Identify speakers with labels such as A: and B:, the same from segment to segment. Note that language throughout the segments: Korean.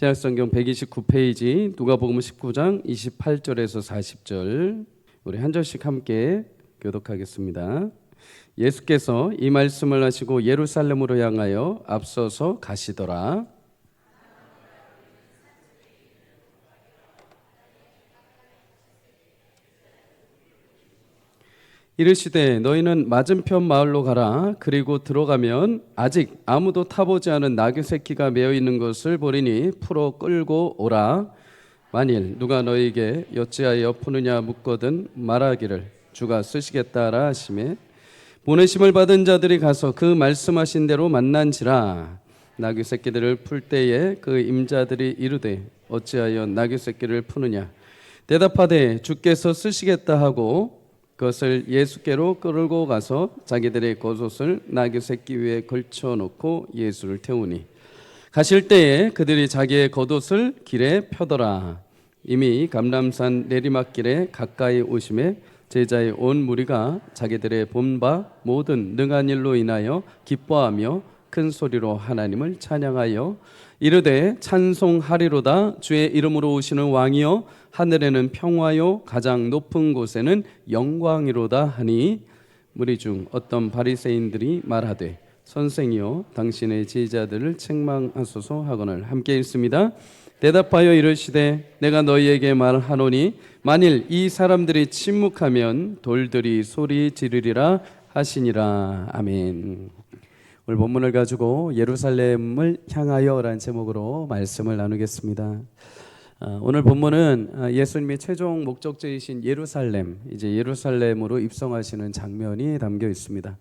A: 신약성경 129페이지 누가복음 19장 28절에서 40절 우리 한 절씩 함께 교독하겠습니다. 예수께서 이 말씀을 하시고 예루살렘으로 향하여 앞서서 가시더라. 이르시되 너희는 맞은편 마을로 가라. 그리고 들어가면 아직 아무도 타보지 않은 나귀 새끼가 매어 있는 것을 보리니 풀어 끌고 오라. 만일 누가 너희에게 어찌하여 푸느냐 묻거든 말하기를 주가 쓰시겠다라 하시매 보내심을 받은 자들이 가서 그 말씀하신 대로 만난지라. 나귀 새끼들을 풀 때에 그 임자들이 이르되 어찌하여 나귀 새끼를 푸느냐 대답하되 주께서 쓰시겠다 하고 그것을 예수께로 끌고 가서 자기들의 겉옷을 나귀 새끼 위에 걸쳐놓고 예수를 태우니 가실 때에 그들이 자기의 겉옷을 길에 펴더라. 이미 감람산 내리막길에 가까이 오심에 제자의 온 무리가 자기들의 본 바 모든 능한 일로 인하여 기뻐하며 큰 소리로 하나님을 찬양하여 이르되 찬송하리로다. 주의 이름으로 오시는 왕이여 하늘에는 평화요 가장 높은 곳에는 영광이로다 하니 무리 중 어떤 바리새인들이 말하되 선생이여 당신의 제자들을 책망하소서 하거늘 함께 읽습니다. 대답하여 이르시되 내가 너희에게 말하노니 만일 이 사람들이 침묵하면 돌들이 소리 지르리라 하시니라. 아멘. 오늘 본문을 가지고 예루살렘을 향하여라는 제목으로 말씀을 나누겠습니다. 오늘 본문은 예수님의 최종 목적지이신 예루살렘, 이제 예루살렘으로 입성하시는 장면이 담겨 있습니다.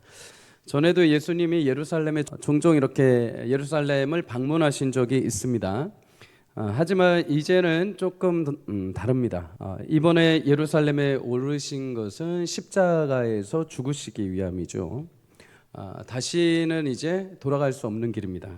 A: 전에도 예수님이 예루살렘에 종종 이렇게 예루살렘을 방문하신 적이 있습니다. 하지만 이제는 조금 다릅니다. 이번에 예루살렘에 오르신 것은 십자가에서 죽으시기 위함이죠. 다시는 이제 돌아갈 수 없는 길입니다.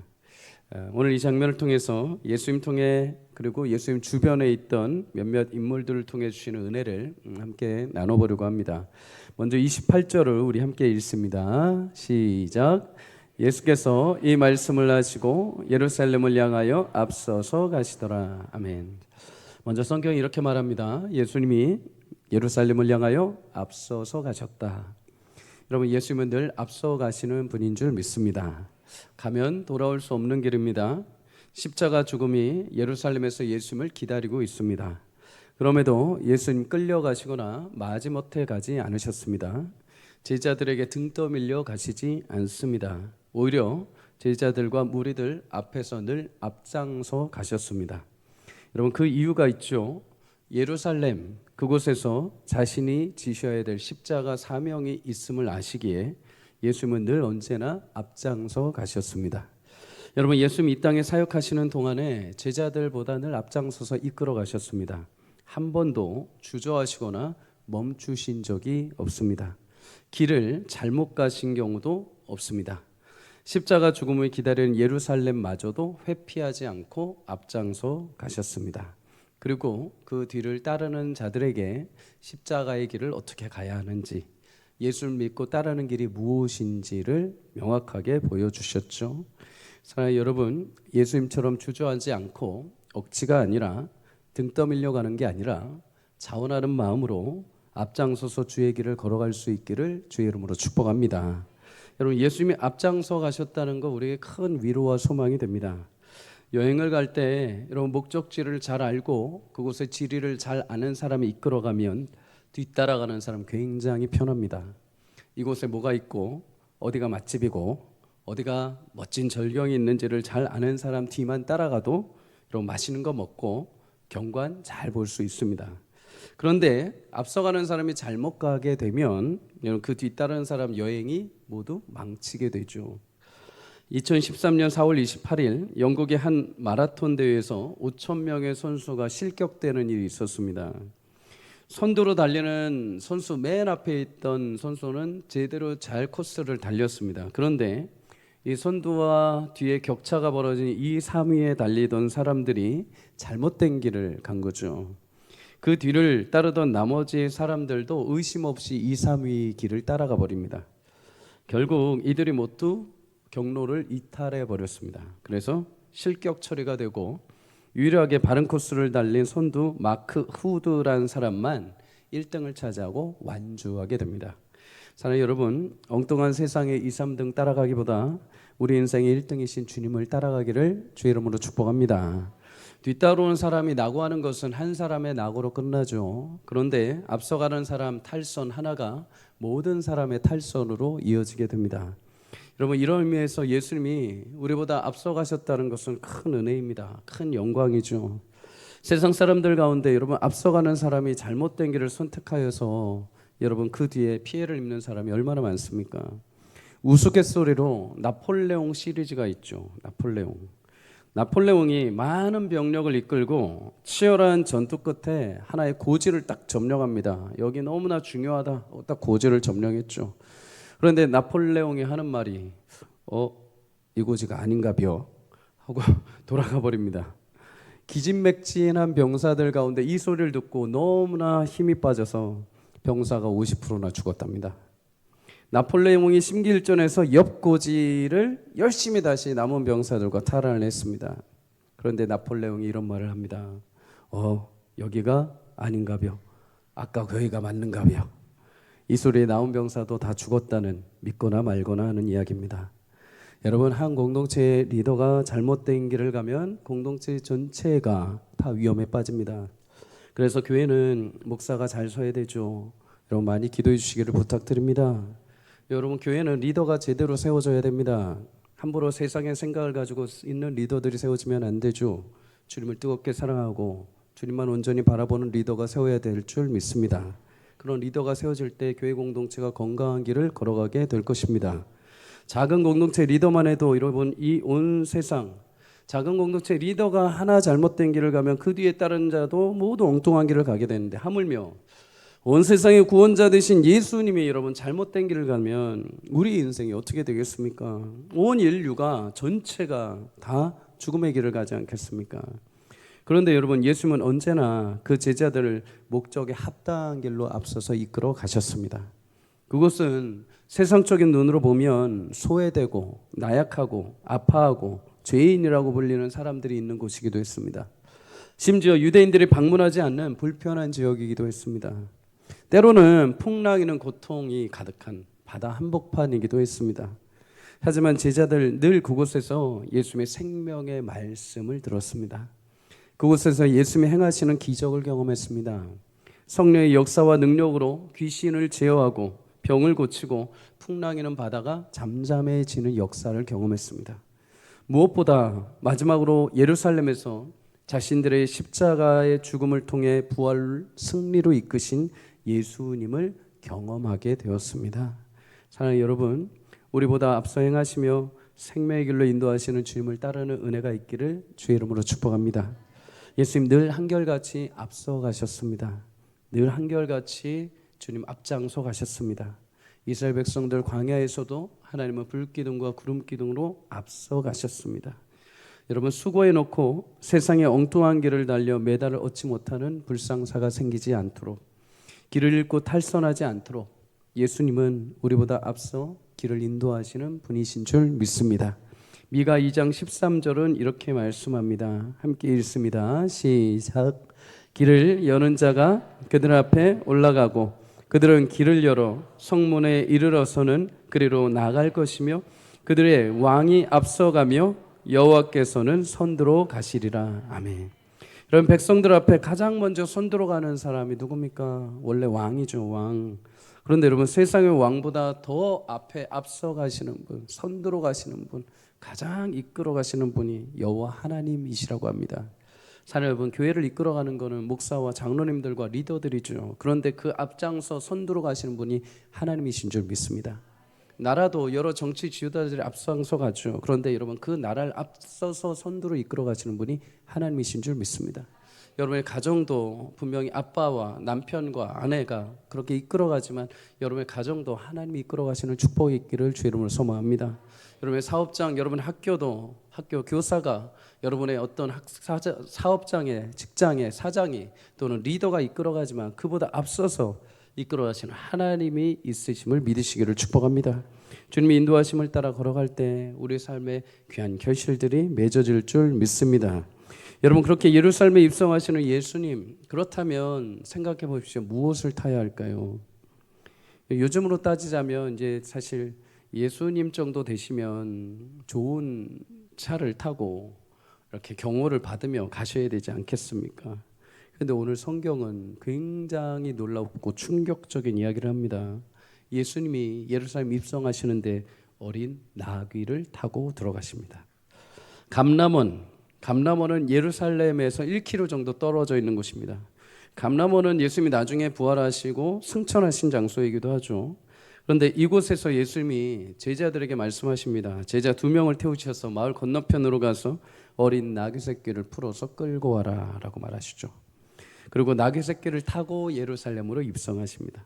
A: 오늘 이 장면을 통해서 예수님 통해 그리고 예수님 주변에 있던 몇몇 인물들을 통해 주시는 은혜를 함께 나눠보려고 합니다. 먼저 28절을 우리 함께 읽습니다. 시작. 예수께서 이 말씀을 하시고 예루살렘을 향하여 앞서서 가시더라. 아멘. 먼저 성경이 이렇게 말합니다. 예수님이 예루살렘을 향하여 앞서서 가셨다. 여러분, 예수님은 늘 앞서 가시는 분인 줄 믿습니다. 가면 돌아올 수 없는 길입니다. 십자가 죽음이 예루살렘에서 예수님을 기다리고 있습니다. 그럼에도 예수님 끌려가시거나 마지못해 가지 않으셨습니다. 제자들에게 등 떠밀려 가시지 않습니다. 오히려 제자들과 무리들 앞에서 늘 앞장서 가셨습니다. 여러분, 그 이유가 있죠. 예루살렘 그곳에서 자신이 지셔야 될 십자가 사명이 있음을 아시기에 예수님은 늘 언제나 앞장서 가셨습니다. 여러분, 예수님이 이 땅에 사역하시는 동안에 제자들보다 늘 앞장서서 이끌어 가셨습니다. 한 번도 주저하시거나 멈추신 적이 없습니다. 길을 잘못 가신 경우도 없습니다. 십자가 죽음을 기다리는 예루살렘마저도 회피하지 않고 앞장서 가셨습니다. 그리고 그 뒤를 따르는 자들에게 십자가의 길을 어떻게 가야 하는지, 예수를 믿고 따르는 길이 무엇인지를 명확하게 보여주셨죠. 사랑하는 여러분, 예수님처럼 주저하지 않고 억지가 아니라 등 떠밀려 가는 게 아니라 자원하는 마음으로 앞장서서 주의 길을 걸어갈 수 있기를 주의 이름으로 축복합니다. 여러분, 예수님이 앞장서 가셨다는 거 우리에게 큰 위로와 소망이 됩니다. 여행을 갈 때 여러분 목적지를 잘 알고 그곳의 지리를 잘 아는 사람이 이끌어가면 뒤따라가는 사람 굉장히 편합니다. 이곳에 뭐가 있고 어디가 맛집이고 어디가 멋진 절경이 있는지를 잘 아는 사람 뒤만 따라가도 여러분 맛있는 거 먹고 경관 잘 볼 수 있습니다. 그런데 앞서가는 사람이 잘못 가게 되면 그 뒤따르는 사람 여행이 모두 망치게 되죠. 2013년 4월 28일 영국의 한 마라톤 대회에서 5,000명의 선수가 실격되는 일이 있었습니다. 선두로 달리는 선수 맨 앞에 있던 선수는 제대로 잘 코스를 달렸습니다. 그런데 이 선두와 뒤에 격차가 벌어진 2, 3위에 달리던 사람들이 잘못된 길을 간 거죠. 그 뒤를 따르던 나머지 사람들도 의심 없이 2, 3위 길을 따라가 버립니다. 결국 이들이 모두 경로를 이탈해 버렸습니다. 그래서 실격 처리가 되고 유일하게 바른 코스를 달린 선두 마크 후드라는 사람만 1등을 차지하고 완주하게 됩니다. 사랑하는 여러분, 엉뚱한 세상의 2, 3등 따라가기보다 우리 인생의 1등이신 주님을 따라가기를 주의 이름으로 축복합니다. 뒤따라오는 사람이 낙오하는 것은 한 사람의 낙오로 끝나죠. 그런데 앞서가는 사람 탈선 하나가 모든 사람의 탈선으로 이어지게 됩니다. 여러분, 이런 의미에서 예수님이 우리보다 앞서가셨다는 것은 큰 은혜입니다. 큰 영광이죠. 세상 사람들 가운데 여러분, 앞서가는 사람이 잘못된 길을 선택하여서 여러분 그 뒤에 피해를 입는 사람이 얼마나 많습니까? 우스갯소리로 나폴레옹 시리즈가 있죠. 나폴레옹이 많은 병력을 이끌고 치열한 전투 끝에 하나의 고지를 딱 점령합니다. 여기 너무나 중요하다. 딱 고지를 점령했죠. 그런데 나폴레옹이 하는 말이 이 고지가 아닌가벼 하고 돌아가 버립니다. 기진맥진한 병사들 가운데 이 소리를 듣고 너무나 힘이 빠져서 병사가 50%나 죽었답니다. 나폴레옹이 심기일전에서 옆 고지를 열심히 다시 남은 병사들과 탈환을 했습니다. 그런데 나폴레옹이 이런 말을 합니다. 여기가 아닌가벼. 아까 거기가 맞는가벼. 이 소리에 나온 병사도 다 죽었다는 믿거나 말거나 하는 이야기입니다. 여러분, 한 공동체의 리더가 잘못된 길을 가면 공동체 전체가 다 위험에 빠집니다. 그래서 교회는 목사가 잘 서야 되죠. 여러분, 많이 기도해 주시기를 부탁드립니다. 여러분, 교회는 리더가 제대로 세워져야 됩니다. 함부로 세상의 생각을 가지고 있는 리더들이 세워지면 안 되죠. 주님을 뜨겁게 사랑하고 주님만 온전히 바라보는 리더가 세워야 될 줄 믿습니다. 그런 리더가 세워질 때 교회 공동체가 건강한 길을 걸어가게 될 것입니다. 작은 공동체 리더만 해도 여러분, 이 온 세상 작은 공동체 리더가 하나 잘못된 길을 가면 그 뒤에 따른 자도 모두 엉뚱한 길을 가게 되는데, 하물며 온 세상의 구원자 되신 예수님이 여러분 잘못된 길을 가면 우리 인생이 어떻게 되겠습니까? 온 인류가 전체가 다 죽음의 길을 가지 않겠습니까? 그런데 여러분, 예수님은 언제나 그 제자들을 목적에 합당한 길로 앞서서 이끌어 가셨습니다. 그것은 세상적인 눈으로 보면 소외되고 나약하고 아파하고 죄인이라고 불리는 사람들이 있는 곳이기도 했습니다. 심지어 유대인들이 방문하지 않는 불편한 지역이기도 했습니다. 때로는 풍랑이는 고통이 가득한 바다 한복판이기도 했습니다. 하지만 제자들 늘 그곳에서 예수님의 생명의 말씀을 들었습니다. 그곳에서 예수님이 행하시는 기적을 경험했습니다. 성령의 역사와 능력으로 귀신을 제어하고 병을 고치고 풍랑이는 바다가 잠잠해지는 역사를 경험했습니다. 무엇보다 마지막으로 예루살렘에서 자신들의 십자가의 죽음을 통해 부활 승리로 이끄신 예수님을 경험하게 되었습니다. 사랑하는 여러분, 우리보다 앞서 행하시며 생명의 길로 인도하시는 주님을 따르는 은혜가 있기를 주의 이름으로 축복합니다. 예수님 늘 한결같이 앞서 가셨습니다. 늘 한결같이 주님 앞장서 가셨습니다. 이스라엘 백성들 광야에서도 하나님은 불기둥과 구름기둥으로 앞서 가셨습니다. 여러분, 수고해 놓고 세상의 엉뚱한 길을 달려 메달을 얻지 못하는 불상사가 생기지 않도록, 길을 잃고 탈선하지 않도록 예수님은 우리보다 앞서 길을 인도하시는 분이신 줄 믿습니다. 미가 2장 13절은 이렇게 말씀합니다. 함께 읽습니다. 시작. 길을 여는 자가 그들 앞에 올라가고 그들은 길을 열어 성문에 이르러서는 그리로 나갈 것이며 그들의 왕이 앞서가며 여호와께서는 선두로 가시리라. 아멘. 여러분, 백성들 앞에 가장 먼저 선두로 가는 사람이 누굽니까? 원래 왕이죠, 왕. 그런데 여러분, 세상의 왕보다 더 앞에 앞서 가시는 분, 선두로 가시는 분, 가장 이끌어 가시는 분이 여호와 하나님이시라고 합니다. 사랑하는 여러분, 교회를 이끌어가는 것은 목사와 장로님들과 리더들이죠. 그런데 그 앞장서 선두로 가시는 분이 하나님이신 줄 믿습니다. 나라도 여러 정치 지도자들이 앞장서 가죠. 그런데 여러분, 그 나라를 앞서서 선두로 이끌어 가시는 분이 하나님이신 줄 믿습니다. 여러분의 가정도 분명히 아빠와 남편과 아내가 그렇게 이끌어가지만 여러분의 가정도 하나님이 이끌어가시는 축복이 있기를 주의 이름으로 소망합니다. 여러분의 사업장, 여러분의 학교도 학교 교사가 여러분의 어떤 사업장의 직장의 사장이 또는 리더가 이끌어가지만 그보다 앞서서 이끌어가시는 하나님이 있으심을 믿으시기를 축복합니다. 주님의 인도하심을 따라 걸어갈 때 우리 삶의 귀한 결실들이 맺어질 줄 믿습니다. 여러분 그렇게 예루살렘에 입성하시는 예수님, 그렇다면 생각해 보십시오. 무엇을 타야 할까요? 요즘으로 따지자면 이제 사실 예수님 정도 되시면 좋은 차를 타고 이렇게 경호를 받으며 가셔야 되지 않겠습니까? 근데 오늘 성경은 굉장히 놀랍고 충격적인 이야기를 합니다. 예수님이 예루살렘 입성하시는데 어린 나귀를 타고 들어가십니다. 감람원은 예루살렘에서 1km 정도 떨어져 있는 곳입니다. 감람원은 예수님이 나중에 부활하시고 승천하신 장소이기도 하죠. 그런데 이곳에서 예수님이 제자들에게 말씀하십니다. 제자 2명을 태우셔서 마을 건너편으로 가서 어린 나귀 새끼를 풀어서 끌고 와라 라고 말하시죠. 그리고 나귀 새끼를 타고 예루살렘으로 입성하십니다.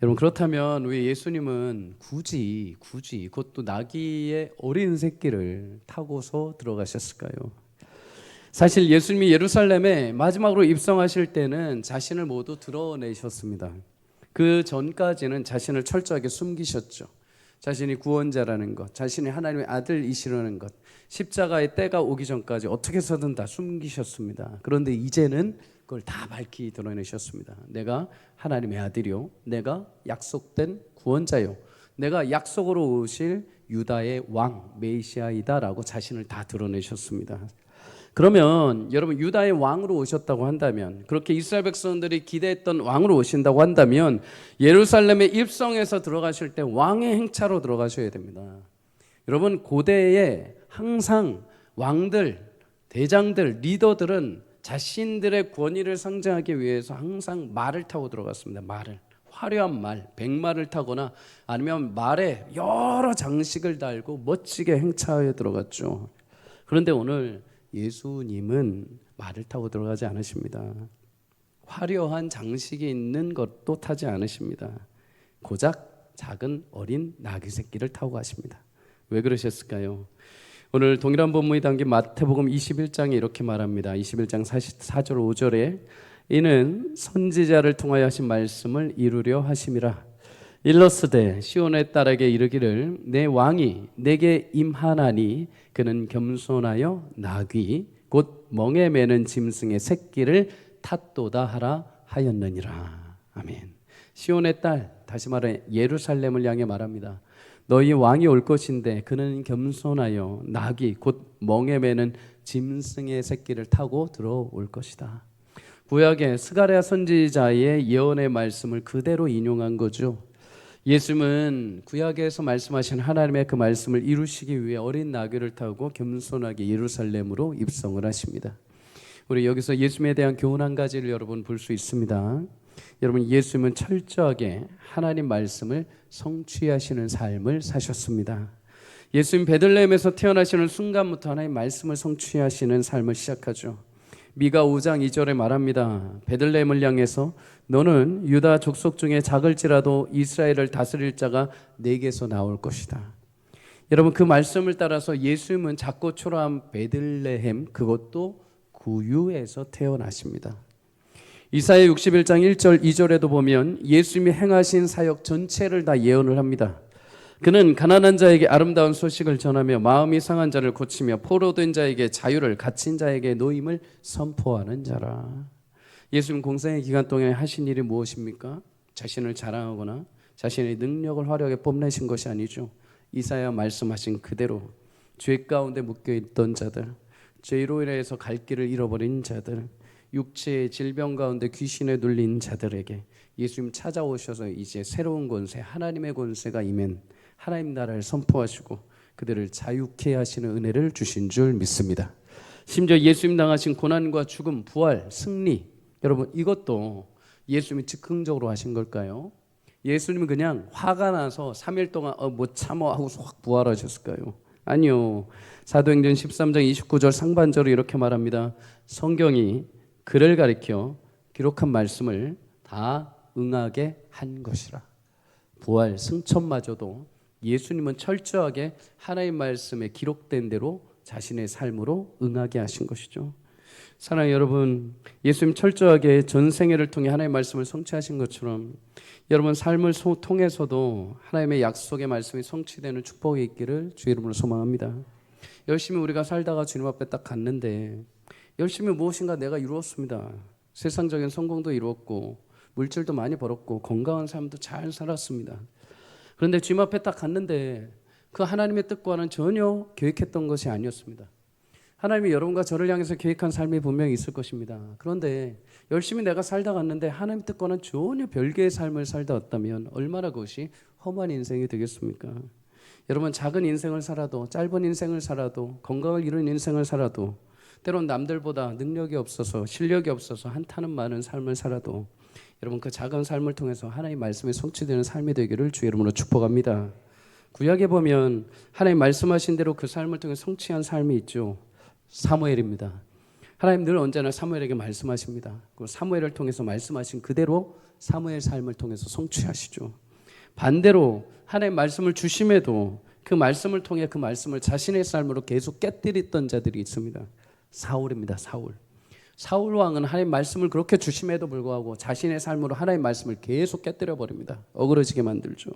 A: 여러분 그렇다면 왜 예수님은 굳이 그것도 나귀의 어린 새끼를 타고서 들어가셨을까요? 사실 예수님이 예루살렘에 마지막으로 입성하실 때는 자신을 모두 드러내셨습니다. 그 전까지는 자신을 철저하게 숨기셨죠. 자신이 구원자라는 것, 자신이 하나님의 아들이시라는 것, 십자가의 때가 오기 전까지 어떻게 해서든 다 숨기셨습니다. 그런데 이제는 그걸 다 밝히 드러내셨습니다. 내가 하나님의 아들이요, 내가 약속된 구원자요, 내가 약속으로 오실 유다의 왕 메시아이다라고 자신을 다 드러내셨습니다. 그러면 여러분 유다의 왕으로 오셨다고 한다면, 그렇게 이스라엘 백성들이 기대했던 왕으로 오신다고 한다면 예루살렘에 입성해서 들어가실 때 왕의 행차로 들어가셔야 됩니다. 여러분 고대에 항상 왕들, 대장들, 리더들은 자신들의 권위를 상징하기 위해서 항상 말을 타고 들어갔습니다. 말을, 화려한 말, 백마를 타거나 아니면 말에 여러 장식을 달고 멋지게 행차하여 들어갔죠. 그런데 오늘 예수님은 말을 타고 들어가지 않으십니다. 화려한 장식이 있는 것도 타지 않으십니다. 고작 작은 어린 나귀 새끼를 타고 가십니다. 왜 그러셨을까요? 오늘 동일한 본문이 담긴 마태복음 21장에 이렇게 말합니다. 21장 4절 5절에 이는 선지자를 통하여 하신 말씀을 이루려 하심이라. 일러스되 시온의 딸에게 이르기를 내 왕이 내게 임하나니 그는 겸손하여 나귀 곧 멍에 매는 짐승의 새끼를 탔도다 하라 하였느니라. 아멘. 시온의 딸, 다시 말해 예루살렘을 향해 말합니다. 너희 왕이 올 것인데 그는 겸손하여 나귀 곧 멍에 매는 짐승의 새끼를 타고 들어올 것이다. 구약의 스가랴 선지자의 예언의 말씀을 그대로 인용한 거죠. 예수님은 구약에서 말씀하신 하나님의 그 말씀을 이루시기 위해 어린 나귀를 타고 겸손하게 예루살렘으로 입성을 하십니다. 우리 여기서 예수님에 대한 교훈 한 가지를 여러분 볼 수 있습니다. 여러분 예수님은 철저하게 하나님 말씀을 성취하시는 삶을 사셨습니다. 예수님 베들레헴에서 태어나시는 순간부터 하나님 말씀을 성취하시는 삶을 시작하죠. 미가 5장 2절에 말합니다. 베들레헴을 향해서 너는 유다 족속 중에 작을지라도 이스라엘을 다스릴 자가 내게서 나올 것이다. 여러분 그 말씀을 따라서 예수님은 작고 초라한 베들레헴, 그것도 구유에서 태어나십니다. 이사야 61장 1절 2절에도 보면 예수님이 행하신 사역 전체를 다 예언을 합니다. 그는 가난한 자에게 아름다운 소식을 전하며 마음이 상한 자를 고치며 포로된 자에게 자유를, 갇힌 자에게 노임을 선포하는 자라. 예수님 공생의 기간 동안 하신 일이 무엇입니까? 자신을 자랑하거나 자신의 능력을 화려하게 뽐내신 것이 아니죠. 이사야 말씀하신 그대로 죄 가운데 묶여있던 자들, 죄로 인해서 갈 길을 잃어버린 자들, 육체의 질병 가운데 귀신에 눌린 자들에게 예수님 찾아오셔서 이제 새로운 권세, 하나님의 권세가 임한 하나님 나라를 선포하시고 그들을 자유케 하시는 은혜를 주신 줄 믿습니다. 심지어 예수님 당하신 고난과 죽음, 부활, 승리, 여러분 이것도 예수님이 즉흥적으로 하신 걸까요? 예수님은 그냥 화가 나서 3일 동안 못 참어 하고서 확 부활하셨을까요? 아니요. 사도행전 13장 29절 상반절을 이렇게 말합니다. 성경이 그를 가리켜 기록한 말씀을 다 응하게 한 것이라. 부활, 승천마저도 예수님은 철저하게 하나님 말씀에 기록된 대로 자신의 삶으로 응하게 하신 것이죠. 사랑하는 여러분, 예수님 철저하게 전생애를 통해 하나님의 말씀을 성취하신 것처럼 여러분 삶을 통해서도 하나님의 약속의 말씀이 성취되는 축복이 있기를 주의 이름으로 소망합니다. 열심히 우리가 살다가 주님 앞에 딱 갔는데 열심히 무엇인가 내가 이루었습니다. 세상적인 성공도 이루었고 물질도 많이 벌었고 건강한 삶도 잘 살았습니다. 그런데 주님 앞에 딱 갔는데 그 하나님의 뜻과는 전혀 계획했던 것이 아니었습니다. 하나님이 여러분과 저를 향해서 계획한 삶이 분명히 있을 것입니다. 그런데 열심히 내가 살다 갔는데 하나님의 뜻과는 전혀 별개의 삶을 살다 왔다면 얼마나 그것이 험한 인생이 되겠습니까? 여러분, 작은 인생을 살아도, 짧은 인생을 살아도, 건강을 이룬 인생을 살아도, 때론 남들보다 능력이 없어서 실력이 없어서 한타는 많은 삶을 살아도 여러분, 그 작은 삶을 통해서 하나님 말씀에 성취되는 삶이 되기를 주의 이름으로 축복합니다. 구약에 보면 하나님 말씀하신 대로 그 삶을 통해 성취한 삶이 있죠. 사무엘입니다. 하나님 늘 언제나 사무엘에게 말씀하십니다. 그 사무엘을 통해서 말씀하신 그대로 사무엘 삶을 통해서 성취하시죠. 반대로 하나님 말씀을 주심에도 그 말씀을 통해 그 말씀을 자신의 삶으로 계속 깨뜨렸던 자들이 있습니다. 사울입니다. 사울 왕은 하나님 말씀을 그렇게 주심에도 불구하고 자신의 삶으로 하나님 말씀을 계속 깨뜨려 버립니다. 어그러지게 만들죠.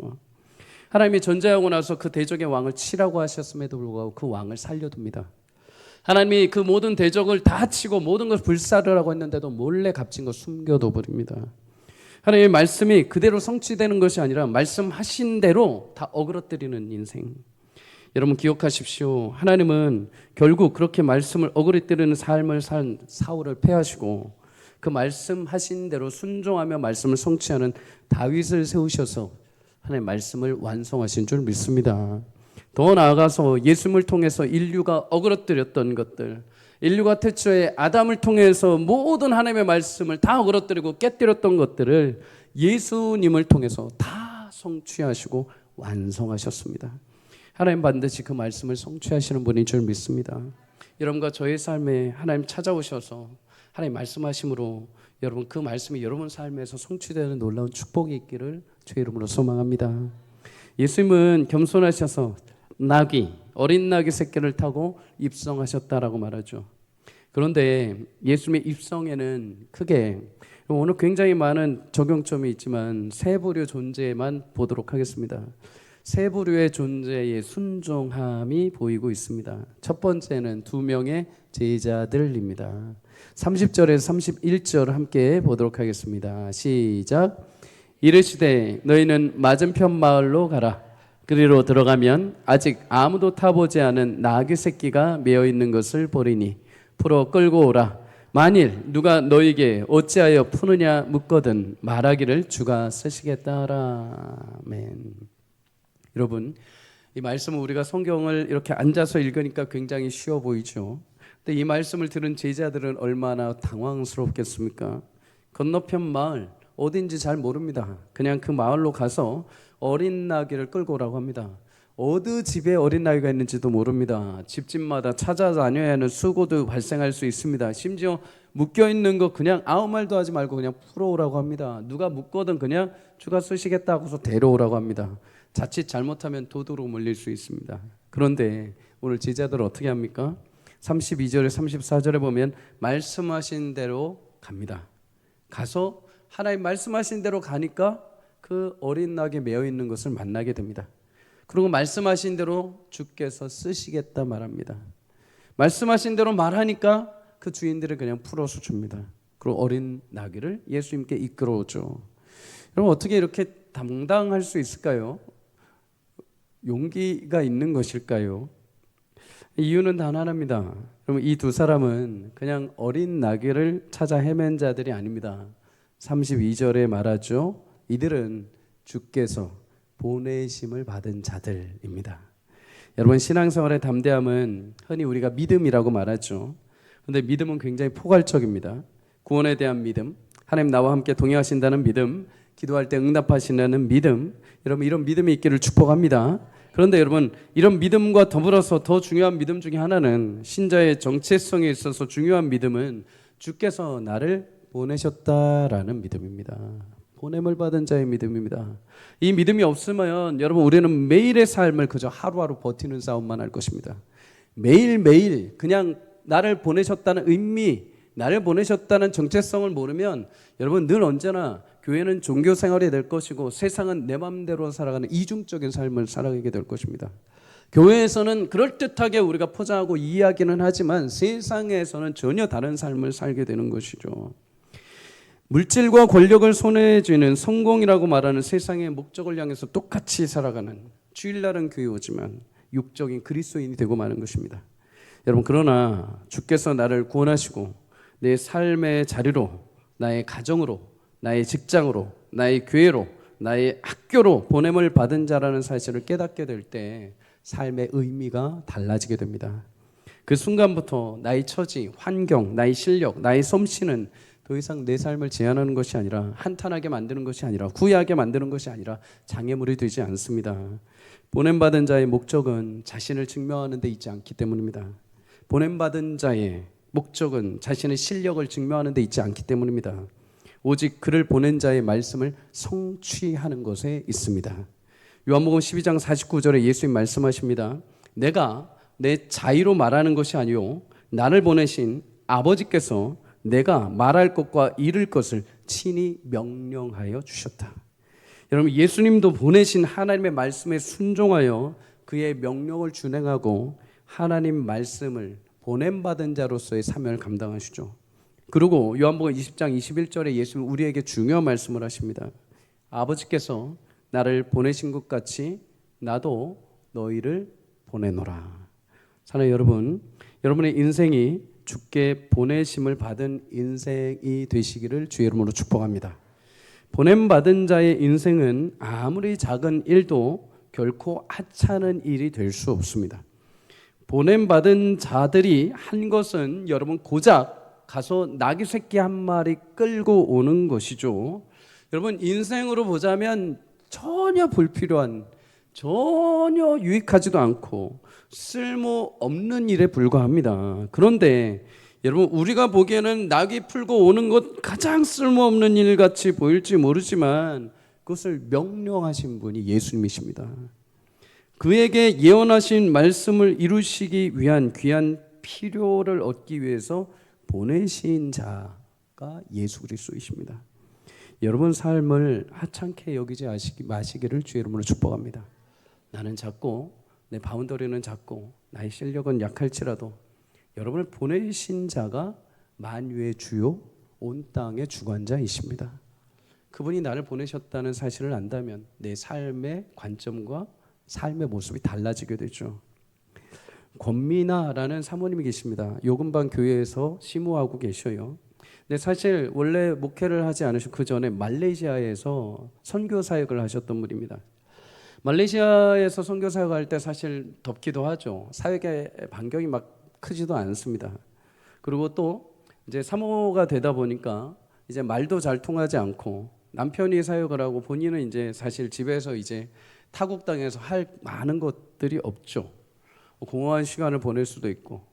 A: 하나님이 전제하고 나서 그 대적의 왕을 치라고 하셨음에도 불구하고 그 왕을 살려둡니다. 하나님이 그 모든 대적을 다 치고 모든 걸 불사르라고 했는데도 몰래 값진 거 숨겨둬 버립니다. 하나님의 말씀이 그대로 성취되는 것이 아니라 말씀하신 대로 다 어그러뜨리는 인생. 여러분 기억하십시오. 하나님은 결국 그렇게 말씀을 어그러뜨리는 삶을 산 사울을 패하시고 그 말씀하신 대로 순종하며 말씀을 성취하는 다윗을 세우셔서 하나님의 말씀을 완성하신 줄 믿습니다. 더 나아가서 예수님을 통해서 인류가 어그러뜨렸던 것들, 인류가 태초에 아담을 통해서 모든 하나님의 말씀을 다 어그러뜨리고 깨뜨렸던 것들을 예수님을 통해서 다 성취하시고 완성하셨습니다. 하나님 반드시 그 말씀을 성취하시는 분인 줄 믿습니다. 여러분과 저의 삶에 하나님 찾아오셔서 하나님 말씀하심으로 여러분 그 말씀이 여러분 삶에서 성취되는 놀라운 축복이 있기를 주의 이름으로 소망합니다. 예수님은 겸손하셔서 어린 나귀 새끼를 타고 입성하셨다라고 말하죠. 그런데 예수님의 입성에는 크게 오늘 굉장히 많은 적용점이 있지만 세 부류 존재만 보도록 하겠습니다. 세 부류의 존재의 순종함이 보이고 있습니다. 첫 번째는 두 명의 제자들입니다. 30절에서 31절 함께 보도록 하겠습니다. 시작. 이르시되 너희는 맞은편 마을로 가라. 그리로 들어가면 아직 아무도 타보지 않은 나귀 새끼가 메어 있는 것을 보리니 풀어 끌고 오라. 만일 누가 너에게 어찌하여 푸느냐 묻거든 말하기를 주가 쓰시겠다라. 아멘. 여러분, 이 말씀은 우리가 성경을 이렇게 앉아서 읽으니까 굉장히 쉬워 보이죠. 근데 이 말씀을 들은 제자들은 얼마나 당황스럽겠습니까? 건너편 마을 어딘지 잘 모릅니다. 그냥 그 마을로 가서 어린 나귀를 끌고 오라고 합니다. 어느 집에 어린 나귀가 있는지도 모릅니다. 집집마다 찾아다녀야 하는 수고도 발생할 수 있습니다. 심지어 묶여있는 거 그냥 아무 말도 하지 말고 그냥 풀어오라고 합니다. 누가 묶거든 그냥 주가 쓰시겠다 하고서 데려오라고 합니다. 자칫 잘못하면 도둑으로 몰릴 수 있습니다. 그런데 오늘 제자들은 어떻게 합니까? 32절에 34절에 보면 말씀하신 대로 갑니다. 가서 하나님 말씀하신 대로 가니까 그 어린 낙에 메어 있는 것을 만나게 됩니다. 그리고 말씀하신 대로 주께서 쓰시겠다 말합니다. 말씀하신 대로 말하니까 그 주인들을 그냥 풀어서 줍니다. 그리고 어린 나귀를 예수님께 이끌어오죠. 여러분 어떻게 이렇게 당당할 수 있을까요? 용기가 있는 것일까요? 이유는 단 하나입니다. 여러분 이 두 사람은 그냥 어린 나귀를 찾아 헤맨 자들이 아닙니다. 32절에 말하죠. 이들은 주께서 보내심을 받은 자들입니다. 여러분 신앙생활의 담대함은 흔히 우리가 믿음이라고 말하죠. 그런데 믿음은 굉장히 포괄적입니다. 구원에 대한 믿음, 하나님 나와 함께 동행하신다는 믿음, 기도할 때 응답하시는 믿음, 여러분 이런 믿음이 있기를 축복합니다. 그런데 여러분 이런 믿음과 더불어서 더 중요한 믿음 중에 하나는 신자의 정체성에 있어서 중요한 믿음은 주께서 나를 보내셨다라는 믿음입니다. 보냄을 받은 자의 믿음입니다. 이 믿음이 없으면 여러분 우리는 매일의 삶을 그저 하루하루 버티는 싸움만 할 것입니다. 매일매일 그냥 나를 보내셨다는 의미, 나를 보내셨다는 정체성을 모르면 여러분 늘 언제나 교회는 종교 생활이 될 것이고 세상은 내 마음대로 살아가는 이중적인 삶을 살아가게 될 것입니다. 교회에서는 그럴듯하게 우리가 포장하고 이야기는 하지만 세상에서는 전혀 다른 삶을 살게 되는 것이죠. 물질과 권력을 손에 쥐는 성공이라고 말하는 세상의 목적을 향해서 똑같이 살아가는, 주일날은 교회 오지만 육적인 그리스도인이 되고 마는 것입니다. 여러분, 그러나 주께서 나를 구원하시고 내 삶의 자리로, 나의 가정으로, 나의 직장으로, 나의 교회로, 나의 학교로 보냄을 받은 자라는 사실을 깨닫게 될 때 삶의 의미가 달라지게 됩니다. 그 순간부터 나의 처지, 환경, 나의 실력, 나의 솜씨는 더 이상 내 삶을 제한하는 것이 아니라, 한탄하게 만드는 것이 아니라, 후회하게 만드는 것이 아니라 장애물이 되지 않습니다. 보냄받은 자의 목적은 자신을 증명하는 데 있지 않기 때문입니다. 보냄받은 자의 목적은 자신의 실력을 증명하는 데 있지 않기 때문입니다. 오직 그를 보낸 자의 말씀을 성취하는 것에 있습니다. 요한복음 12장 49절에 예수님 말씀하십니다. 내가 내 자의로 말하는 것이 아니요 나를 보내신 아버지께서 내가 말할 것과 이룰 것을 친히 명령하여 주셨다. 여러분, 예수님도 보내신 하나님의 말씀에 순종하여 그의 명령을 준행하고 하나님 말씀을 보냄받은 자로서의 사명을 감당하시죠. 그리고 요한복음 20장 21절에 예수님 우리에게 중요한 말씀을 하십니다. 아버지께서 나를 보내신 것 같이 나도 너희를 보내노라. 사랑하는 여러분, 여러분의 인생이 주께 보내심을 받은 인생이 되시기를 주의 이름으로 축복합니다. 보냄받은 자의 인생은 아무리 작은 일도 결코 하찮은 일이 될 수 없습니다. 보냄받은 자들이 한 것은 여러분 고작 가서 나귀 새끼 한 마리 끌고 오는 것이죠. 여러분, 인생으로 보자면 전혀 불필요한, 전혀 유익하지도 않고 쓸모없는 일에 불과합니다. 그런데 여러분, 우리가 보기에는 낙이 풀고 오는 것 가장 쓸모없는 일 같이 보일지 모르지만 그것을 명령하신 분이 예수님이십니다. 그에게 예언하신 말씀을 이루시기 위한 귀한 필요를 얻기 위해서 보내신 자가 예수 그리스도이십니다. 여러분 삶을 하찮게 여기지 마시기를 주의 이름으로 축복합니다. 나는 작고 내 바운더리는 작고 나의 실력은 약할지라도 여러분을 보내신 자가 만유의 주요 온 땅의 주관자이십니다. 그분이 나를 보내셨다는 사실을 안다면 내 삶의 관점과 삶의 모습이 달라지게 되죠. 권미나라는 사모님이 계십니다. 요금방 교회에서 시무하고 계셔요. 근데 사실 원래 목회를 하지 않으시고 그 전에 말레이시아에서 선교 사역을 하셨던 분입니다. 말레이시아에서 선교 사역할 때 사실 덥기도 하죠. 사역의 반경이 막 크지도 않습니다. 그리고 또 이제 사모가 되다 보니까 이제 말도 잘 통하지 않고 남편이 사역을 하고 본인은 이제 사실 집에서 이제 타국 땅에서 할 많은 것들이 없죠. 공허한 시간을 보낼 수도 있고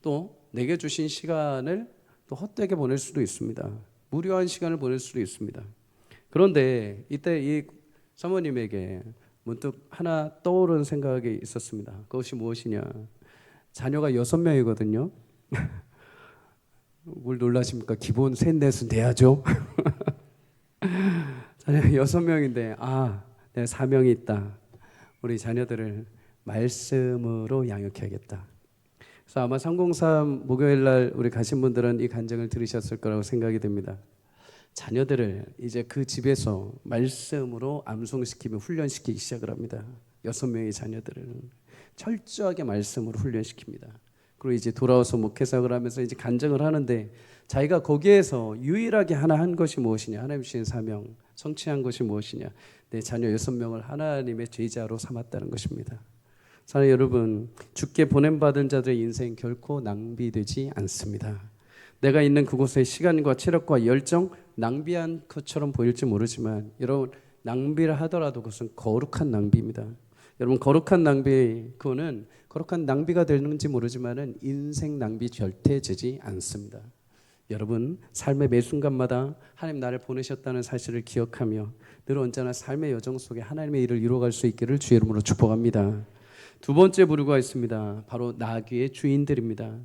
A: 또 내게 주신 시간을 또 헛되게 보낼 수도 있습니다. 무료한 시간을 보낼 수도 있습니다. 그런데 이때 이 사모님에게 문득 하나 떠오른 생각이 있었습니다. 그것이 무엇이냐? 자녀가 6명이거든요. 뭘 놀라십니까? 기본 셋 넷은 돼야죠. 자녀가 6명인데 내가 사명이 있다. 우리 자녀들을 말씀으로 양육해야겠다. 그래서 아마 303 목요일 날 우리 가신 분들은 이 간증을 들으셨을 거라고 생각이 됩니다. 자녀들을 이제 그 집에서 말씀으로 암송시키며 훈련시키기 시작을 합니다. 6명의 자녀들을 철저하게 말씀으로 훈련시킵니다. 그리고 이제 돌아와서 목회사역을 하면서 이제 간증을 하는데 자기가 거기에서 유일하게 하나 한 것이 무엇이냐? 하나님 주신 사명 성취한 것이 무엇이냐? 내 자녀 6명을 하나님의 제자로 삼았다는 것입니다. 사랑하는 여러분, 주께 보냄받은 자들의 인생 결코 낭비되지 않습니다. 내가 있는 그곳의 시간과 체력과 열정 낭비한 것처럼 보일지 모르지만 여러분, 낭비를 하더라도 그것은 거룩한 낭비입니다. 여러분, 거룩한 낭비, 그거는 거룩한 낭비가 되는지 모르지만 인생 낭비 절대 되지 않습니다. 여러분, 삶의 매 순간마다 하나님 나를 보내셨다는 사실을 기억하며 늘 언제나 삶의 여정 속에 하나님의 일을 이루어갈 수 있기를 주의 이름으로 축복합니다. 두 번째 부류가 있습니다. 바로 나귀의 주인들입니다.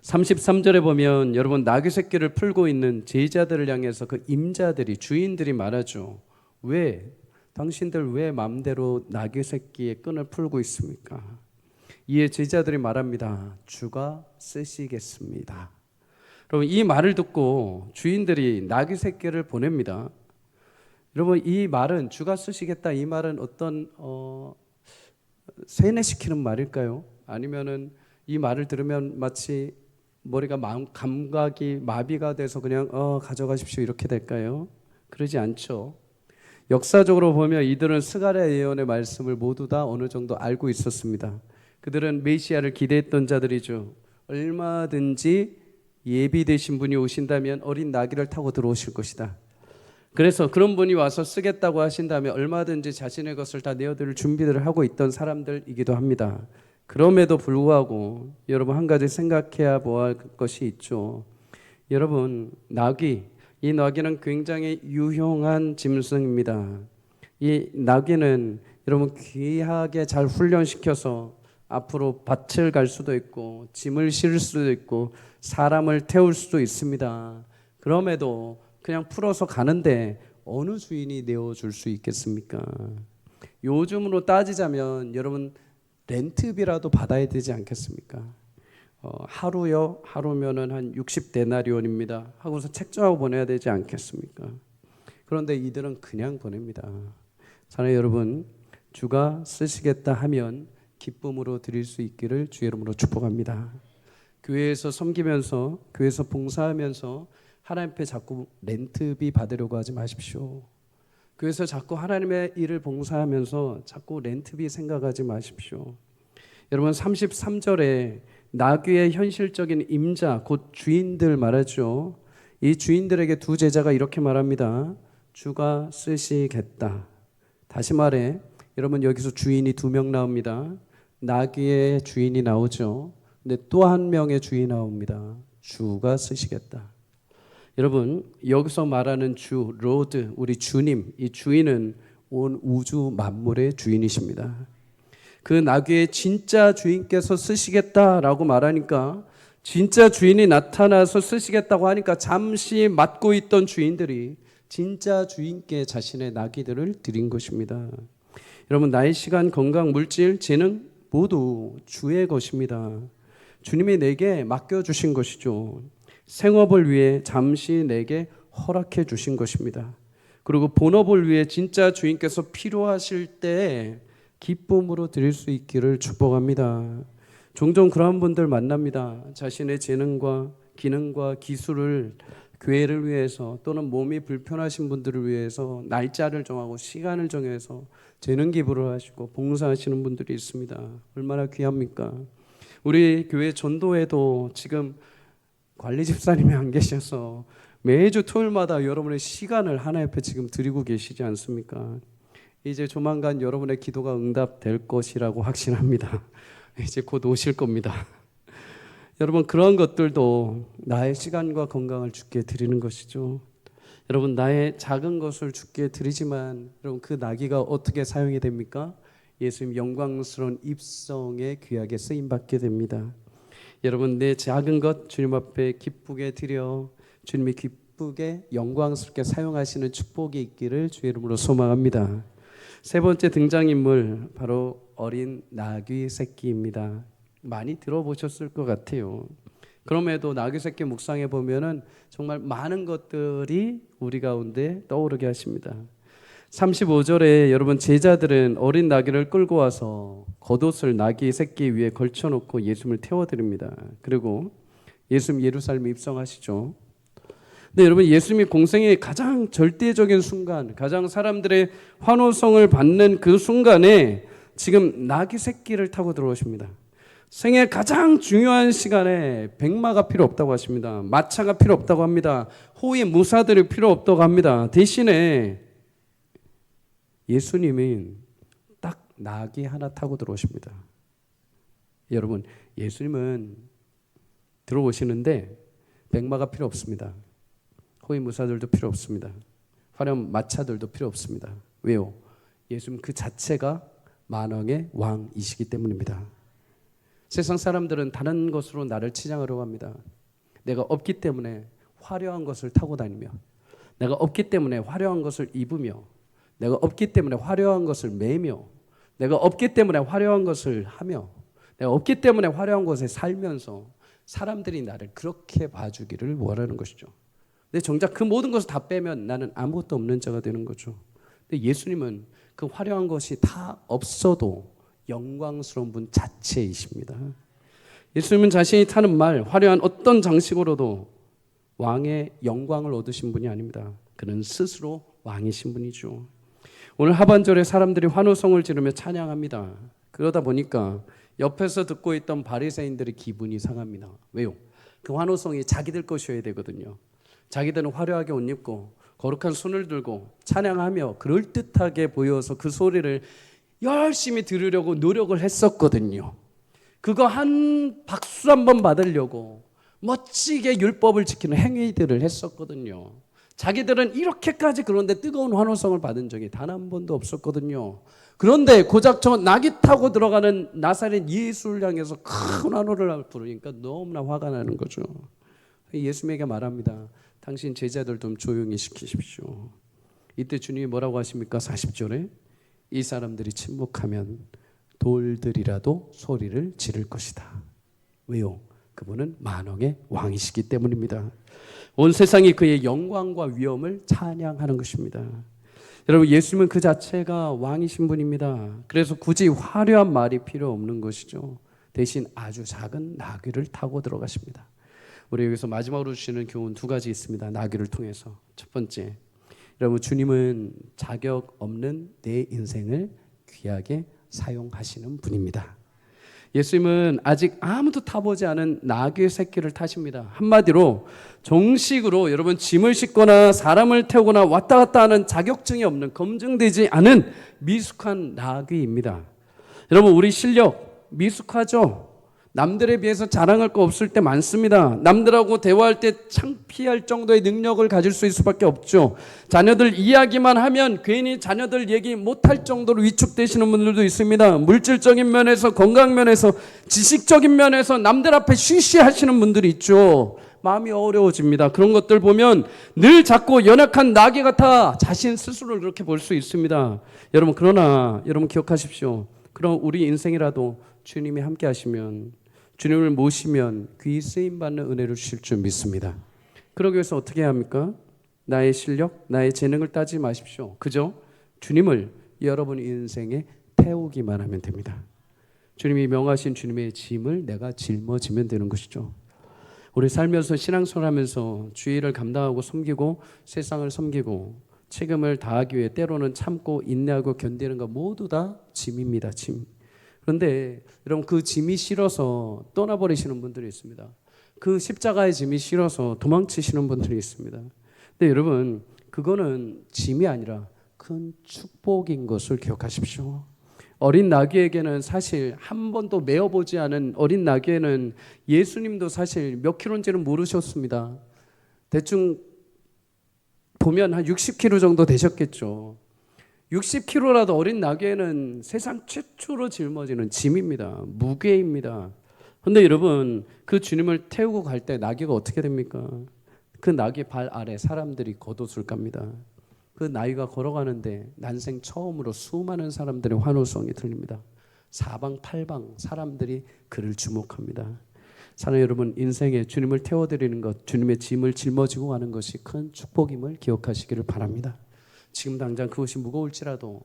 A: 33절에 보면 여러분 나귀 새끼를 풀고 있는 제자들을 향해서 그 임자들이 주인들이 말하죠. 왜? 당신들 왜 마음대로 나귀 새끼의 끈을 풀고 있습니까? 이에 제자들이 말합니다. 주가 쓰시겠습니다. 여러분, 이 말을 듣고 주인들이 나귀 새끼를 보냅니다. 여러분, 이 말은 주가 쓰시겠다, 이 말은 어떤 세뇌시키는 말일까요? 아니면은 이 말을 들으면 마치 머리가 감각이 마비가 돼서 그냥 가져가십시오 이렇게 될까요? 그러지 않죠. 역사적으로 보면 이들은 스가랴 예언의 말씀을 모두 다 어느 정도 알고 있었습니다. 그들은 메시아를 기대했던 자들이죠. 얼마든지 예비되신 분이 오신다면 어린 나귀를 타고 들어오실 것이다. 그래서 그런 분이 와서 쓰겠다고 하신다면 얼마든지 자신의 것을 다 내어드릴 준비를 하고 있던 사람들이기도 합니다. 그럼에도 불구하고 여러분, 한 가지 생각해야 할 것이 있죠. 여러분, 이 나귀는 굉장히 유용한 짐승입니다. 이 나귀는 여러분 귀하게 잘 훈련시켜서 앞으로 밭을 갈 수도 있고 짐을 실을 수도 있고 사람을 태울 수도 있습니다. 그럼에도 그냥 풀어서 가는데 어느 주인이 내어줄 수 있겠습니까? 요즘으로 따지자면 여러분 렌트비라도 받아야 되지 않겠습니까? 하루면은 한 60데나리온입니다. 하고서 책정하고 보내야 되지 않겠습니까? 그런데 이들은 그냥 보냅니다. 사랑하는 여러분, 주가 쓰시겠다 하면 기쁨으로 드릴 수 있기를 주의 이름으로 축복합니다. 교회에서 섬기면서, 교회에서 봉사하면서 하나님 앞에 자꾸 렌트비 받으려고 하지 마십시오. 교회에서 자꾸 하나님의 일을 봉사하면서 자꾸 렌트비 생각하지 마십시오. 여러분, 33절에 나귀의 현실적인 임자, 곧 주인들 말하죠. 이 주인들에게 두 제자가 이렇게 말합니다. 주가 쓰시겠다. 다시 말해, 여러분, 여기서 주인이 2명 나옵니다. 나귀의 주인이 나오죠. 근데 또 한 명의 주인이 나옵니다. 주가 쓰시겠다. 여러분, 여기서 말하는 주, 로드, 우리 주님, 이 주인은 온 우주 만물의 주인이십니다. 그 나귀의 진짜 주인께서 쓰시겠다라고 말하니까, 진짜 주인이 나타나서 쓰시겠다고 하니까 잠시 맡고 있던 주인들이 진짜 주인께 자신의 나귀들을 드린 것입니다. 여러분, 나의 시간, 건강, 물질, 재능 모두 주의 것입니다. 주님이 내게 맡겨주신 것이죠. 생업을 위해 잠시 내게 허락해 주신 것입니다. 그리고 본업을 위해 진짜 주인께서 필요하실 때 기쁨으로 드릴 수 있기를 축복합니다. 종종 그런 분들 만납니다. 자신의 재능과 기능과 기술을 교회를 위해서 또는 몸이 불편하신 분들을 위해서 날짜를 정하고 시간을 정해서 재능 기부를 하시고 봉사하시는 분들이 있습니다. 얼마나 귀합니까? 우리 교회 전도회도 지금 관리 집사님이 안 계셔서 매주 토요일마다 여러분의 시간을 하나님 앞에 지금 드리고 계시지 않습니까? 이제 조만간 여러분의 기도가 응답될 것이라고 확신합니다. 이제 곧 오실 겁니다. 여러분, 그런 것들도 나의 시간과 건강을 주께 드리는 것이죠. 여러분, 나의 작은 것을 주께 드리지만 여러분, 그 나귀가 어떻게 사용이 됩니까? 예수님 영광스러운 입성에 귀하게 쓰임받게 됩니다. 여러분, 내 작은 것 주님 앞에 기쁘게 드려 주님이 기쁘게 영광스럽게 사용하시는 축복이 있기를 주의 이름으로 소망합니다. 세 번째 등장인물, 바로 어린 나귀 새끼입니다. 많이 들어보셨을 것 같아요. 그럼에도 나귀 새끼 묵상해 보면은 정말 많은 것들이 우리 가운데 떠오르게 하십니다. 35절에 여러분, 제자들은 어린 나귀를 끌고 와서 겉옷을 나귀 새끼 위에 걸쳐놓고 예수님을 태워드립니다. 그리고 예수님 예루살렘에 입성하시죠. 근데 여러분, 예수님이 공생의 가장 절대적인 순간, 가장 사람들의 환호성을 받는 그 순간에 지금 나귀 새끼를 타고 들어오십니다. 생애 가장 중요한 시간에 백마가 필요 없다고 하십니다. 마차가 필요 없다고 합니다. 호위 무사들이 필요 없다고 합니다. 대신에 예수님은 딱 나귀 하나 타고 들어오십니다. 여러분, 예수님은 들어오시는데 백마가 필요 없습니다. 호위 무사들도 필요 없습니다. 화려한 마차들도 필요 없습니다. 왜요? 예수님 그 자체가 만왕의 왕이시기 때문입니다. 세상 사람들은 다른 것으로 나를 치장하려고 합니다. 내가 없기 때문에 화려한 것을 타고 다니며, 내가 없기 때문에 화려한 것을 입으며, 내가 없기 때문에 화려한 것을 매며, 내가 없기 때문에 화려한 것을 하며, 내가 없기 때문에 화려한 곳에 살면서 사람들이 나를 그렇게 봐주기를 원하는 것이죠. 근데 정작 그 모든 것을 다 빼면 나는 아무것도 없는 자가 되는 거죠. 근데 예수님은 그 화려한 것이 다 없어도 영광스러운 분 자체이십니다. 예수님은 자신이 타는 말, 화려한 어떤 장식으로도 왕의 영광을 얻으신 분이 아닙니다. 그는 스스로 왕이신 분이죠. 오늘 하반절에 사람들이 환호성을 지르며 찬양합니다. 그러다 보니까 옆에서 듣고 있던 바리새인들의 기분이 상합니다. 왜요? 그 환호성이 자기들 것이어야 되거든요. 자기들은 화려하게 옷 입고 거룩한 손을 들고 찬양하며 그럴듯하게 보여서 그 소리를 열심히 들으려고 노력을 했었거든요. 그거 한 박수 한번 받으려고 멋지게 율법을 지키는 행위들을 했었거든요. 자기들은 이렇게까지 그런데 뜨거운 환호성을 받은 적이 단 한 번도 없었거든요. 그런데 고작 저 낙이 타고 들어가는 나사렛 예수를 향해서 큰 환호를 부르니까 너무나 화가 나는 거죠. 예수님에게 말합니다. 당신 제자들 좀 조용히 시키십시오. 이때 주님이 뭐라고 하십니까? 40절에 이 사람들이 침묵하면 돌들이라도 소리를 지를 것이다. 왜요? 그분은 만왕의 왕이시기 때문입니다. 온 세상이 그의 영광과 위엄을 찬양하는 것입니다. 여러분, 예수님은 그 자체가 왕이신 분입니다. 그래서 굳이 화려한 말이 필요 없는 것이죠. 대신 아주 작은 나귀를 타고 들어가십니다. 우리 여기서 마지막으로 주시는 교훈 두 가지 있습니다. 나귀를 통해서. 첫 번째, 여러분, 주님은 자격 없는 내 인생을 귀하게 사용하시는 분입니다. 예수님은 아직 아무도 타보지 않은 나귀의 새끼를 타십니다. 한마디로 정식으로 여러분 짐을 싣거나 사람을 태우거나 왔다 갔다 하는 자격증이 없는, 검증되지 않은 미숙한 나귀입니다. 여러분, 우리 실력 미숙하죠? 남들에 비해서 자랑할 거 없을 때 많습니다. 남들하고 대화할 때 창피할 정도의 능력을 가질 수 있을 수밖에 없죠. 자녀들 이야기만 하면 괜히 자녀들 얘기 못할 정도로 위축되시는 분들도 있습니다. 물질적인 면에서, 건강 면에서, 지식적인 면에서 남들 앞에 쉬쉬하시는 분들이 있죠. 마음이 어려워집니다. 그런 것들 보면 늘 작고 연약한 나귀 같아 자신 스스로를 그렇게 볼 수 있습니다. 여러분, 그러나 여러분 기억하십시오. 그럼 우리 인생이라도 주님이 함께 하시면, 주님을 모시면 귀히 쓰임받는 은혜를 주실 줄 믿습니다. 그러기 위해서 어떻게 해야 합니까? 나의 실력, 나의 재능을 따지지 마십시오. 그저 주님을 여러분 인생에 태우기만 하면 됩니다. 주님이 명하신 주님의 짐을 내가 짊어지면 되는 것이죠. 우리 살면서 신앙생활 하면서 주의를 감당하고 섬기고 세상을 섬기고 책임을 다하기 위해 때로는 참고 인내하고 견디는 것 모두 다 짐입니다. 짐. 그런데 여러분, 그 짐이 싫어서 떠나버리시는 분들이 있습니다. 그 십자가의 짐이 싫어서 도망치시는 분들이 있습니다. 근데 여러분, 그거는 짐이 아니라 큰 축복인 것을 기억하십시오. 어린 나귀에게는 사실 한 번도 메어보지 않은 어린 나귀에는 예수님도 사실 몇 킬로인지는 모르셨습니다. 대충 보면 한 60kg 정도 되셨겠죠. 60kg라도 어린 나귀에는 세상 최초로 짊어지는 짐입니다. 무게입니다. 그런데 여러분, 그 주님을 태우고 갈 때 나귀가 어떻게 됩니까? 그 나귀 발 아래 사람들이 겉옷을 깝니다. 그 나귀가 걸어가는데 난생 처음으로 수많은 사람들의 환호성이 들립니다. 사방팔방 사람들이 그를 주목합니다. 사랑하는 여러분, 인생에 주님을 태워드리는 것, 주님의 짐을 짊어지고 가는 것이 큰 축복임을 기억하시기를 바랍니다. 지금 당장 그것이 무거울지라도,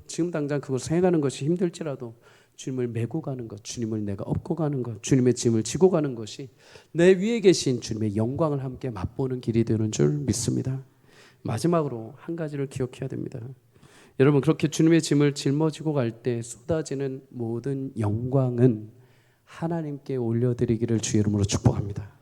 A: 지금 당장 그것을 행하는 것이 힘들지라도 주님을 메고 가는 것, 주님을 내가 업고 가는 것, 주님의 짐을 지고 가는 것이 내 위에 계신 주님의 영광을 함께 맛보는 길이 되는 줄 믿습니다. 마지막으로 한 가지를 기억해야 됩니다. 여러분, 그렇게 주님의 짐을 짊어지고 갈 때 쏟아지는 모든 영광은 하나님께 올려드리기를 주의 이름으로 축복합니다.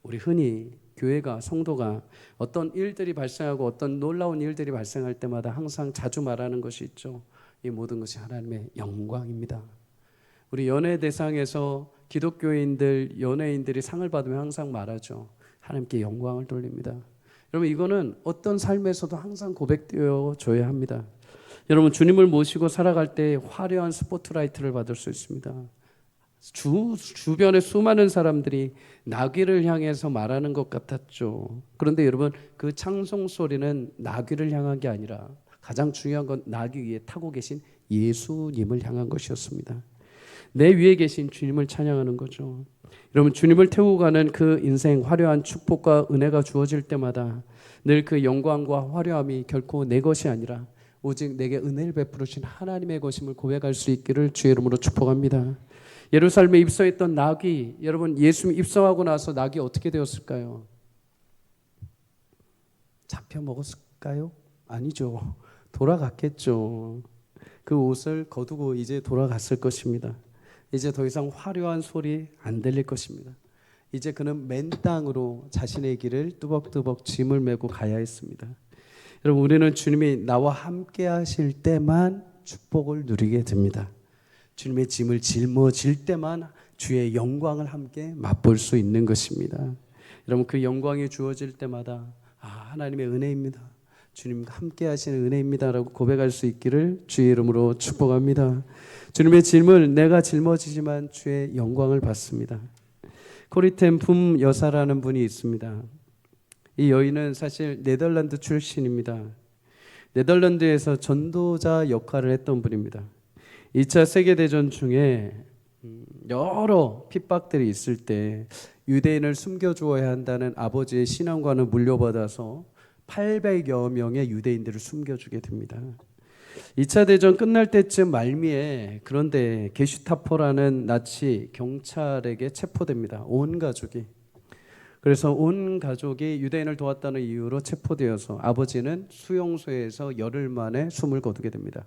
A: 우리 흔히 교회가, 성도가 어떤 일들이 발생하고 어떤 놀라운 일들이 발생할 때마다 항상 자주 말하는 것이 있죠. 이 모든 것이 하나님의 영광입니다. 우리 연예대상에서 기독교인들, 연예인들이 상을 받으면 항상 말하죠. 하나님께 영광을 돌립니다. 여러분, 이거는 어떤 삶에서도 항상 고백되어 줘야 합니다. 여러분, 주님을 모시고 살아갈 때 화려한 스포트라이트를 받을 수 있습니다. 주변에 수많은 사람들이 나귀를 향해서 말하는 것 같았죠. 그런데 여러분, 그 찬송 소리는 나귀를 향한 게 아니라 가장 중요한 건 나귀 위에 타고 계신 예수님을 향한 것이었습니다. 내 위에 계신 주님을 찬양하는 거죠. 여러분, 주님을 태우고 가는 그 인생, 화려한 축복과 은혜가 주어질 때마다 늘 그 영광과 화려함이 결코 내 것이 아니라 오직 내게 은혜를 베푸신 하나님의 것임을 고백할 수 있기를 주의 이름으로 축복합니다. 예루살렘에 입성했던 낙이, 여러분, 예수님 입성하고 나서 낙이 어떻게 되었을까요? 잡혀 먹었을까요? 아니죠. 돌아갔겠죠. 그 옷을 거두고 이제 돌아갔을 것입니다. 이제 더 이상 화려한 소리 안 들릴 것입니다. 이제 그는 맨 땅으로 자신의 길을 뚜벅뚜벅 짐을 메고 가야 했습니다. 여러분, 우리는 주님이 나와 함께 하실 때만 축복을 누리게 됩니다. 주님의 짐을 짊어질 때만 주의 영광을 함께 맛볼 수 있는 것입니다. 여러분, 그 영광이 주어질 때마다 하나님의 은혜입니다, 주님과 함께 하시는 은혜입니다 라고 고백할 수 있기를 주의 이름으로 축복합니다. 주님의 짐을 내가 짊어지지만 주의 영광을 받습니다. 코리텐 붐 여사라는 분이 있습니다. 이 여인은 사실 네덜란드 출신입니다. 네덜란드에서 전도자 역할을 했던 분입니다. 2차 세계대전 중에 여러 핍박들이 있을 때 유대인을 숨겨주어야 한다는 아버지의 신앙관을 물려받아서 800여 명의 유대인들을 숨겨주게 됩니다. 2차 대전 끝날 때쯤 말미에, 그런데 게슈타포라는 나치 경찰에게 체포됩니다. 온 가족이. 그래서 온 가족이 유대인을 도왔다는 이유로 체포되어서 아버지는 수용소에서 열흘 만에 숨을 거두게 됩니다.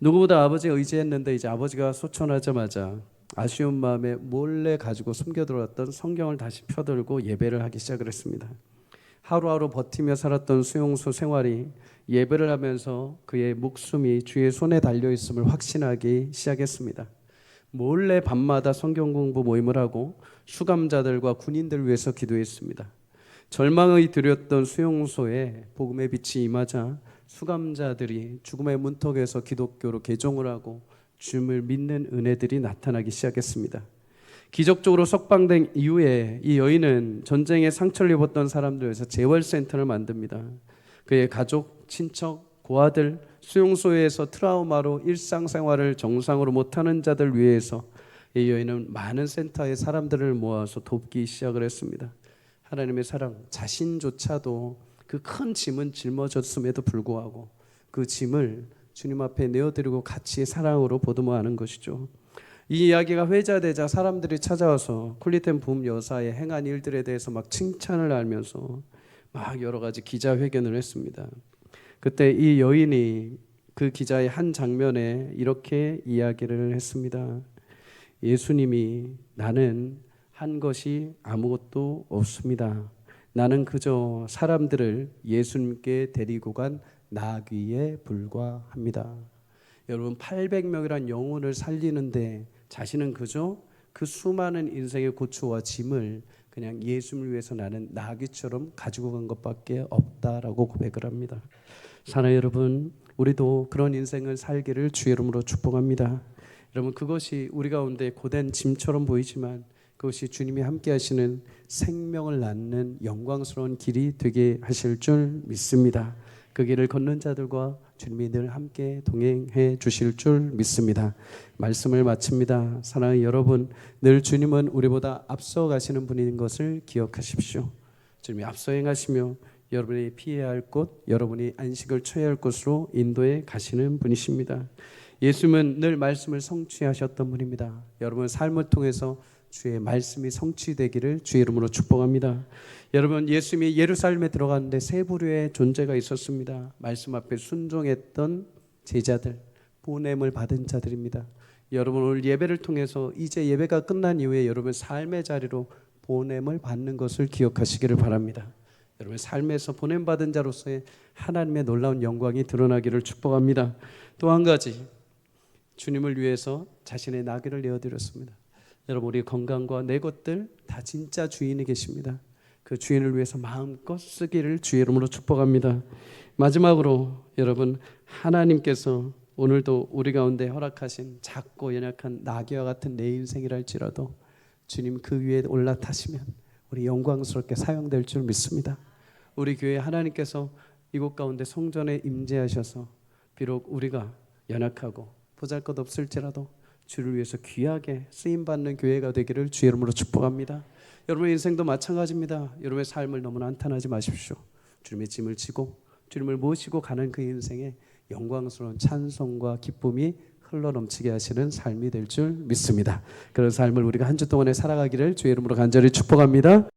A: 누구보다 아버지에 의지했는데 이제 아버지가 소천하자마자 아쉬운 마음에 몰래 가지고 숨겨들었던 성경을 다시 펴들고 예배를 하기 시작을 했습니다. 하루하루 버티며 살았던 수용소 생활이 예배를 하면서 그의 목숨이 주의 손에 달려있음을 확신하기 시작했습니다. 몰래 밤마다 성경 공부 모임을 하고 수감자들과 군인들을 위해서 기도했습니다. 절망의 들였던 수용소에 복음의 빛이 임하자 수감자들이 죽음의 문턱에서 기독교로 개종을 하고 주님을 믿는 은혜들이 나타나기 시작했습니다. 기적적으로 석방된 이후에 이 여인은 전쟁에 상처를 입었던 사람들 위해서 재활센터를 만듭니다. 그의 가족, 친척, 고아들, 수용소에서 트라우마로 일상생활을 정상으로 못하는 자들 위해서 이 여인은 많은 센터의 사람들을 모아서 돕기 시작을 했습니다. 하나님의 사랑, 자신조차도 그 큰 짐은 짊어졌음에도 불구하고 그 짐을 주님 앞에 내어드리고 같이 사랑으로 보듬어하는 것이죠. 이 이야기가 회자되자 사람들이 찾아와서 콜리텐 붐 여사의 행한 일들에 대해서 막 칭찬을 하면서 막 여러 가지 기자회견을 했습니다. 그때 이 여인이 그 기자의 한 장면에 이렇게 이야기를 했습니다. 예수님이 나는 한 것이 아무것도 없습니다. 나는 그저 사람들을 예수님께 데리고 간 나귀에 불과합니다. 여러분, 800명이란 영혼을 살리는데 자신은 그저 그 수많은 인생의 고초와 짐을 그냥 예수님을 위해서 나는 나귀처럼 가지고 간 것밖에 없다라고 고백을 합니다. 사랑하는 여러분, 우리도 그런 인생을 살기를 주의 이름으로 축복합니다. 여러분, 그것이 우리 가운데 고된 짐처럼 보이지만 그것이 주님이 함께 하시는 생명을 낳는 영광스러운 길이 되게 하실 줄 믿습니다. 그 길을 걷는 자들과 주님이 늘 함께 동행해 주실 줄 믿습니다. 말씀을 마칩니다. 사랑하는 여러분, 늘 주님은 우리보다 앞서 가시는 분인 것을 기억하십시오. 주님이 앞서 행하시며 여러분이 피해야 할 곳, 여러분이 안식을 취해야 할 곳으로 인도해 가시는 분이십니다. 예수님은 늘 말씀을 성취하셨던 분입니다. 여러분 삶을 통해서 주의 말씀이 성취되기를 주의 이름으로 축복합니다. 여러분, 예수님이 예루살렘에 들어갔는데 세 부류의 존재가 있었습니다. 말씀 앞에 순종했던 제자들, 보냄을 받은 자들입니다. 여러분, 오늘 예배를 통해서 이제 예배가 끝난 이후에 여러분 삶의 자리로 보냄을 받는 것을 기억하시기를 바랍니다. 여러분 삶에서 보냄받은 자로서의 하나님의 놀라운 영광이 드러나기를 축복합니다. 또 한 가지, 주님을 위해서 자신의 나귀를 내어드렸습니다. 여러분, 우리 건강과 내 것들 다 진짜 주인이 계십니다. 그 주인을 위해서 마음껏 쓰기를 주의 이름으로 축복합니다. 마지막으로 여러분, 하나님께서 오늘도 우리 가운데 허락하신 작고 연약한 나귀와 같은 내 인생이랄지라도 주님 그 위에 올라타시면 우리 영광스럽게 사용될 줄 믿습니다. 우리 교회 하나님께서 이곳 가운데 성전에 임재하셔서 비록 우리가 연약하고 보잘것없을지라도 주를 위해서 귀하게 쓰임받는 교회가 되기를 주의 이름으로 축복합니다. 여러분의 인생도 마찬가지입니다. 여러분의 삶을 너무나 한탄하지 마십시오. 주님의 짐을 지고 주님을 모시고 가는 그 인생에 영광스러운 찬송과 기쁨이 흘러넘치게 하시는 삶이 될 줄 믿습니다. 그런 삶을 우리가 한 주 동안에 살아가기를 주의 이름으로 간절히 축복합니다.